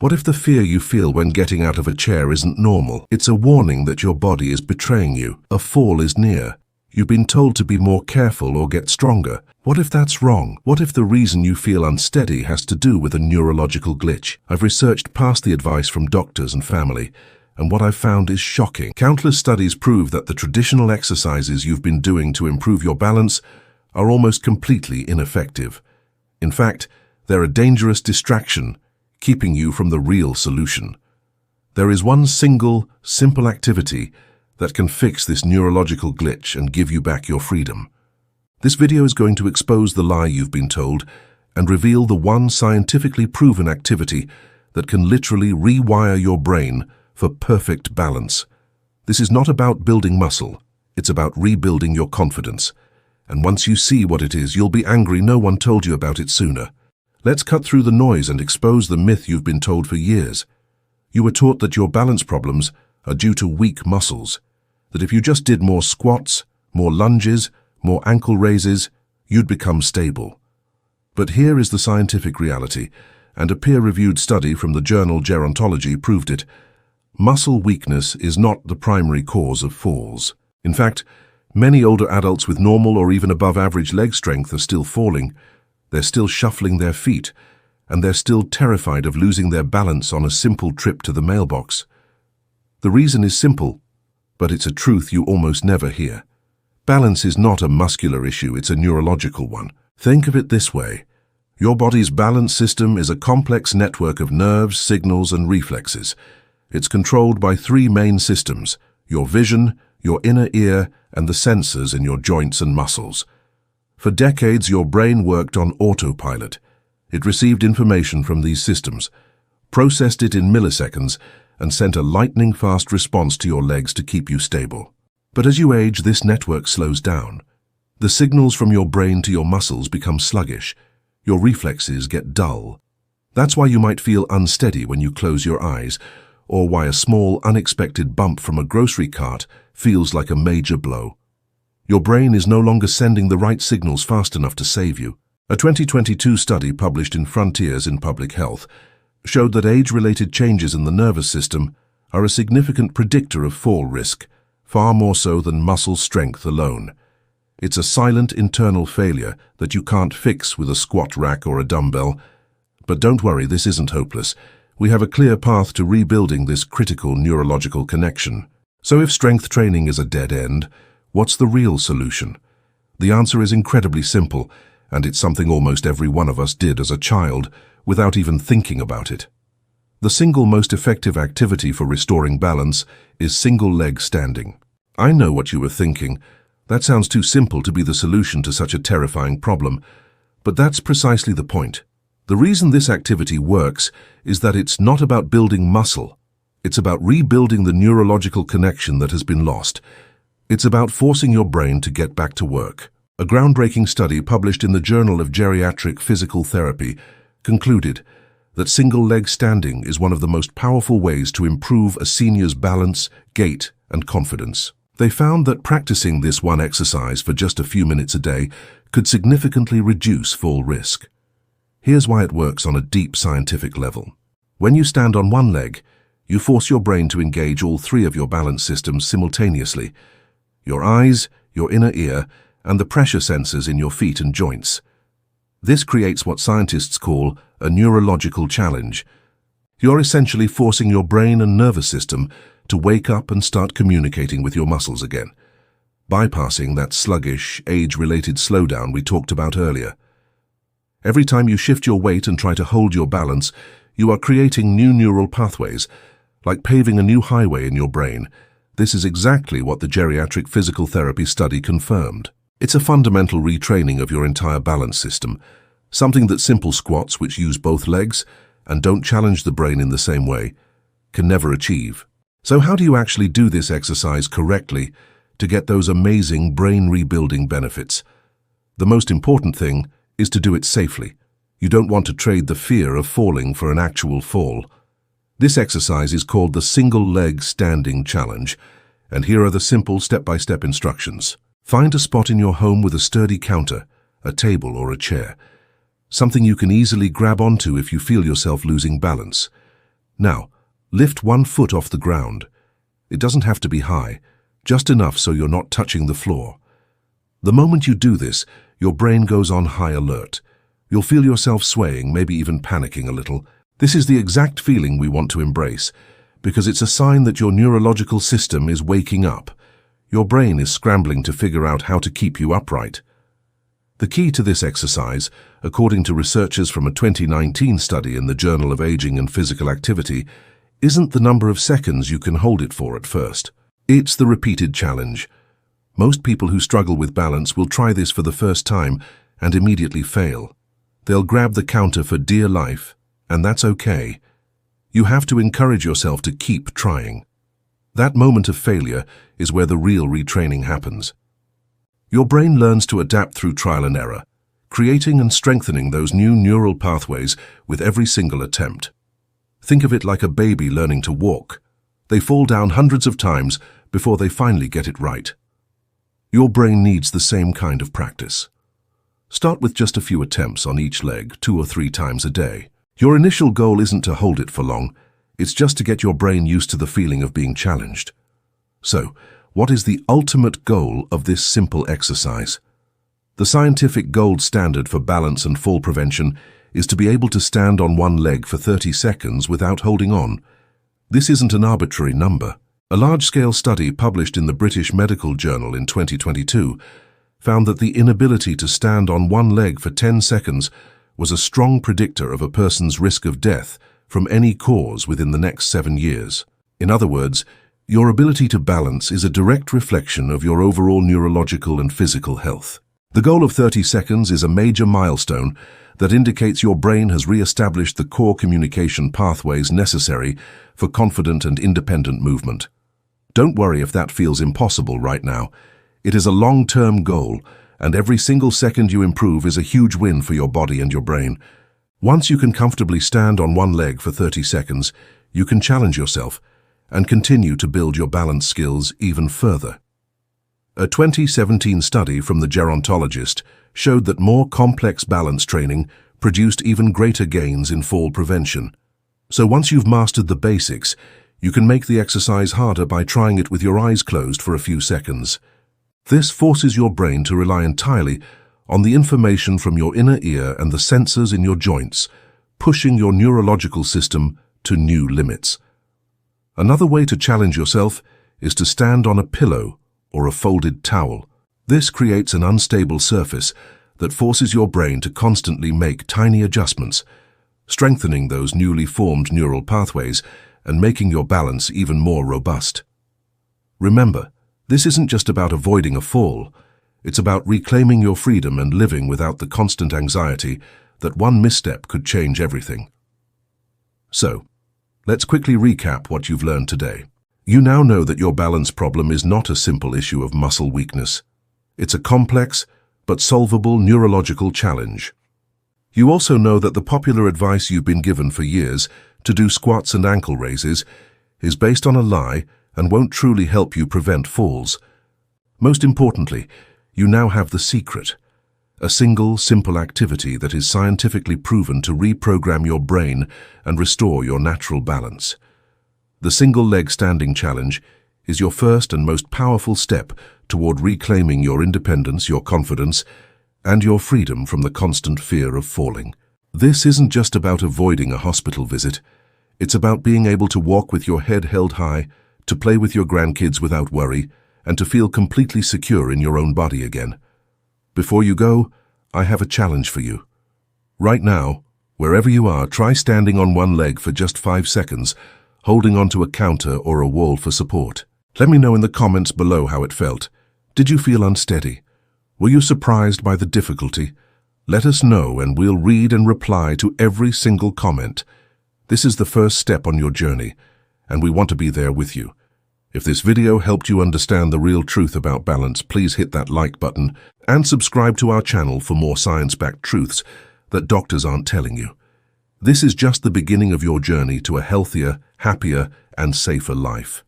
What if the fear you feel when getting out of a chair isn't normal? It's a warning that your body is betraying you. A fall is near. You've been told to be more careful or get stronger. What if that's wrong? What if the reason you feel unsteady has to do with a neurological glitch? I've researched past the advice from doctors and family, and what I've found is shocking. Countless studies prove that the traditional exercises you've been doing to improve your balance are almost completely ineffective. In fact, they're a dangerous distraction, keeping you from the real solution. There is one single, simple activity that can fix this neurological glitch and give you back your freedom. This video is going to expose the lie you've been told and reveal the one scientifically proven activity that can literally rewire your brain for perfect balance. This is not about building muscle, it's about rebuilding your confidence. And once you see what it is, you'll be angry no one told you about it sooner. Let's cut through the noise and expose the myth you've been told for years. You were taught that your balance problems are due to weak muscles, that if you just did more squats, more lunges, more ankle raises, you'd become stable. But here is the scientific reality, and a peer-reviewed study from the journal Gerontology proved it. Muscle weakness is not the primary cause of falls. In fact, many older adults with normal or even above-average leg strength are still falling. They're still shuffling their feet, and they're still terrified of losing their balance on a simple trip to the mailbox. The reason is simple, but it's a truth you almost never hear. Balance is not a muscular issue, it's a neurological one. Think of it this way. Your body's balance system is a complex network of nerves, signals, and reflexes. It's controlled by three main systems: your vision, your inner ear, and the sensors in your joints and muscles. For decades, your brain worked on autopilot. It received information from these systems, processed it in milliseconds, and sent a lightning-fast response to your legs to keep you stable. But as you age, this network slows down. The signals from your brain to your muscles become sluggish. Your reflexes get dull. That's why you might feel unsteady when you close your eyes, or why a small, unexpected bump from a grocery cart feels like a major blow. Your brain is no longer sending the right signals fast enough to save you. A 2022 study published in Frontiers in Public Health showed that age-related changes in the nervous system are a significant predictor of fall risk, far more so than muscle strength alone. It's a silent internal failure that you can't fix with a squat rack or a dumbbell. But don't worry, this isn't hopeless. We have a clear path to rebuilding this critical neurological connection. So if strength training is a dead end, what's the real solution? The answer is incredibly simple, and it's something almost every one of us did as a child without even thinking about it. The single most effective activity for restoring balance is single leg standing. I know what you were thinking. That sounds too simple to be the solution to such a terrifying problem, but that's precisely the point. The reason this activity works is that it's not about building muscle. It's about rebuilding the neurological connection that has been lost. It's about forcing your brain to get back to work. A groundbreaking study published in the Journal of Geriatric Physical Therapy concluded that single-leg standing is one of the most powerful ways to improve a senior's balance, gait, and confidence. They found that practicing this one exercise for just a few minutes a day could significantly reduce fall risk. Here's why it works on a deep scientific level. When you stand on one leg, you force your brain to engage all three of your balance systems simultaneously: your eyes, your inner ear, and the pressure sensors in your feet and joints. This creates what scientists call a neurological challenge. You're essentially forcing your brain and nervous system to wake up and start communicating with your muscles again, bypassing that sluggish, age-related slowdown we talked about earlier. Every time you shift your weight and try to hold your balance, you are creating new neural pathways, like paving a new highway in your brain. This is exactly what the Geriatric Physical Therapy study confirmed. It's a fundamental retraining of your entire balance system, something that simple squats, which use both legs and don't challenge the brain in the same way, can never achieve. So how do you actually do this exercise correctly to get those amazing brain-rebuilding benefits? The most important thing is to do it safely. You don't want to trade the fear of falling for an actual fall. This exercise is called the single-leg standing challenge, and here are the simple step-by-step instructions. Find a spot in your home with a sturdy counter, a table or a chair, something you can easily grab onto if you feel yourself losing balance. Now, lift one foot off the ground. It doesn't have to be high, just enough so you're not touching the floor. The moment you do this, your brain goes on high alert. You'll feel yourself swaying, maybe even panicking a little. This is the exact feeling we want to embrace, because it's a sign that your neurological system is waking up. Your brain is scrambling to figure out how to keep you upright. The key to this exercise, according to researchers from a 2019 study in the Journal of Aging and Physical Activity, isn't the number of seconds you can hold it for at first. It's the repeated challenge. Most people who struggle with balance will try this for the first time and immediately fail. They'll grab the counter for dear life, and that's okay. You have to encourage yourself to keep trying. That moment of failure is where the real retraining happens. Your brain learns to adapt through trial and error, creating and strengthening those new neural pathways with every single attempt. Think of it like a baby learning to walk. They fall down hundreds of times before they finally get it right. Your brain needs the same kind of practice. Start with just a few attempts on each leg 2 or 3 times a day. Your initial goal isn't to hold it for long, it's just to get your brain used to the feeling of being challenged. So, what is the ultimate goal of this simple exercise? The scientific gold standard for balance and fall prevention is to be able to stand on one leg for 30 seconds without holding on. This isn't an arbitrary number. A large-scale study published in the British Medical Journal in 2022 found that the inability to stand on one leg for 10 seconds was a strong predictor of a person's risk of death from any cause within the next 7 years. In other words, your ability to balance is a direct reflection of your overall neurological and physical health. The goal of 30 seconds is a major milestone that indicates your brain has re-established the core communication pathways necessary for confident and independent movement. Don't worry if that feels impossible right now. It is a long-term goal, and every single second you improve is a huge win for your body and your brain. Once you can comfortably stand on one leg for 30 seconds, you can challenge yourself and continue to build your balance skills even further. A 2017 study from the gerontologist showed that more complex balance training produced even greater gains in fall prevention. So once you've mastered the basics, you can make the exercise harder by trying it with your eyes closed for a few seconds. This forces your brain to rely entirely on the information from your inner ear and the sensors in your joints, pushing your neurological system to new limits. Another way to challenge yourself is to stand on a pillow or a folded towel. This creates an unstable surface that forces your brain to constantly make tiny adjustments, strengthening those newly formed neural pathways and making your balance even more robust. Remember, this isn't just about avoiding a fall. It's about reclaiming your freedom and living without the constant anxiety that one misstep could change everything. So, let's quickly recap what you've learned today. You now know that your balance problem is not a simple issue of muscle weakness. It's a complex but solvable neurological challenge. You also know that the popular advice you've been given for years to do squats and ankle raises is based on a lie and won't truly help you prevent falls. Most importantly, you now have the secret, a single, simple activity that is scientifically proven to reprogram your brain and restore your natural balance. The single leg standing challenge is your first and most powerful step toward reclaiming your independence, your confidence, and your freedom from the constant fear of falling. This isn't just about avoiding a hospital visit. It's about being able to walk with your head held high, to play with your grandkids without worry, and to feel completely secure in your own body again. Before you go, I have a challenge for you. Right now, wherever you are, try standing on one leg for just 5 seconds, holding onto a counter or a wall for support. Let me know in the comments below how it felt. Did you feel unsteady? Were you surprised by the difficulty? Let us know and we'll read and reply to every single comment. This is the first step on your journey, and we want to be there with you. If this video helped you understand the real truth about balance, please hit that like button and subscribe to our channel for more science-backed truths that doctors aren't telling you. This is just the beginning of your journey to a healthier, happier, and safer life.